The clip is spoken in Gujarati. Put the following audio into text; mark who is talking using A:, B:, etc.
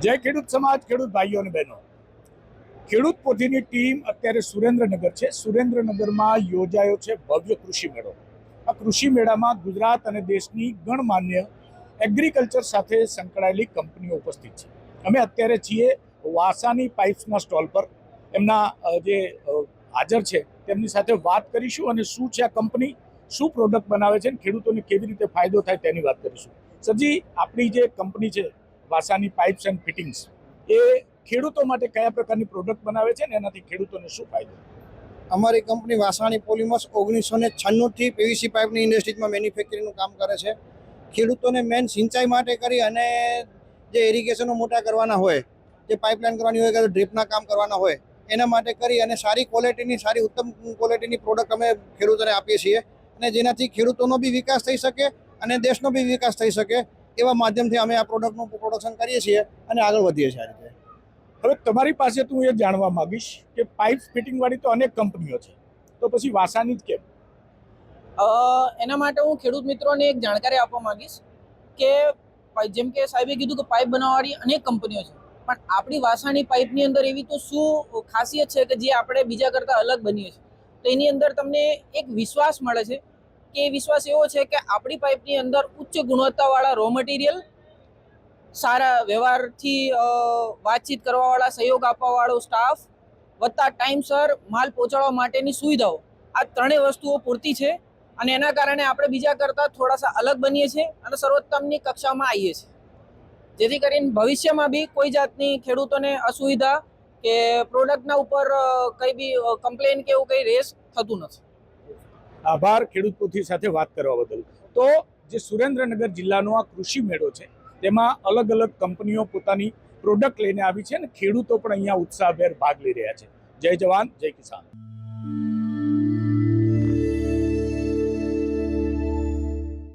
A: જય ખેડૂત સમાજ, ખેડૂત ભાઈઓ અને બહેનો, ખેડૂત પોથીની ટીમ અત્યારે સુરેન્દ્રનગર છે. સુરેન્દ્રનગરમાં યોજાયો છે ભવ્ય કૃષિ મેળો. આ કૃષિ મેળામાં ગુજરાત અને દેશની ગણમાન્ય એગ્રીકલ્ચર સાથે સંકળાયેલી કંપનીઓ ઉપસ્થિત છે. અમે અત્યારે છીએ વાસાની પાઇપ્સના સ્ટોલ પર. એમના જે હાજર છે તેમની સાથે વાત કરીશું અને શું છે આ કંપની, શું પ્રોડક્ટ બનાવે છે અને ખેડૂતોને કેવી રીતે ફાયદો થાય તેની વાત કરીશું. સરજી, આપણી જે કંપની છે વાસાની પાઇપ્સ એન્ડ ફિટિંગ્સ, એ ખેડૂતો માટે કયા પ્રકારની પ્રોડક્ટ બનાવે છે અને એનાથી ખેડૂતોને શું ફાયદો?
B: અમારી કંપની વાસાણી પોલિમર્સ 1996થી પીવીસી પાઇપની ઇન્ડસ્ટ્રીઝમાં મેન્યુફેક્ચરિંગનું કામ કરે છે. ખેડૂતોને મેન સિંચાઈ માટે કરી અને જે ઇરિગેશનો મોટા કરવાના હોય, જે પાઇપલાઇન કરવાની હોય કે ડ્રીપના કામ કરવાના હોય, એના માટે કરી અને સારી ક્વોલિટીની, સારી ઉત્તમ ક્વોલિટીની પ્રોડક્ટ અમે ખેડૂતોને આપીએ છીએ અને જેનાથી ખેડૂતોનો બી વિકાસ થઈ શકે અને દેશનો બી વિકાસ થઈ શકે એવા માધ્યમથી અમે આ પ્રોડક્ટનું પ્રોડક્શન કરીએ છીએ અને આગળ વધીએ છીએ. આ રીતે
A: હવે તમારી પાસે હું એ જાણવા માંગીશ કે પાઇપ ફિટિંગ વાળી તો અનેક કંપનીઓ છે, તો પછી વાસાની જ કેમ?
C: એના માટે હું ખેડૂત મિત્રોને એક જાણકારી આપવા માંગીશ કે જેમ કે સાહેબે કીધું કે પાઇપ બનાવવાની અનેક કંપનીઓ છે, પણ આપણી વાસાણી પાઇપની અંદર એવી તો શું ખાસિયત છે કે જે આપણે બીજા કરતાં અલગ બનીએ છીએ? તો એની અંદર તમને એક વિશ્વાસ મળે છે કે એ વિશ્વાસ એવો છે કે આપણી પાઇપની અંદર ઉચ્ચ ગુણવત્તાવાળા રો મટીરિયલ, સારા વ્યવહારથી વાતચીત કરવાવાળા, સહયોગ આપવાવાળો સ્ટાફ વત્તા ટાઈમસર માલ પહોંચાડવા માટેની સુવિધાઓ, આ ત્રણેય વસ્તુઓ પૂરતી છે અને એના કારણે આપણે બીજા કરતાં થોડાસા અલગ બનીએ છીએ અને સર્વોત્તમની કક્ષામાં આવીએ છીએ, જેથી કરીને ભવિષ્યમાં બી કોઈ જાતની ખેડૂતોને અસુવિધા કે પ્રોડક્ટના ઉપર કંઈ બી કમ્પ્લેન કે એવું કંઈ રેસ થતું નથી.
A: આભાર ખેડૂત પોથી સાથે વાત કરવા બદલ. તો જે સુરેન્દ્રનગર જિલ્લાનો આ કૃષિ મેળો છે તેમાં અલગ અલગ કંપનીઓ પોતાની પ્રોડક્ટ લઈને આવી છે અને ખેડૂતો પણ અહીંયા ઉત્સાહભેર ભાગ લઈ રહ્યા છે. જય જવાન, જય કિસાન.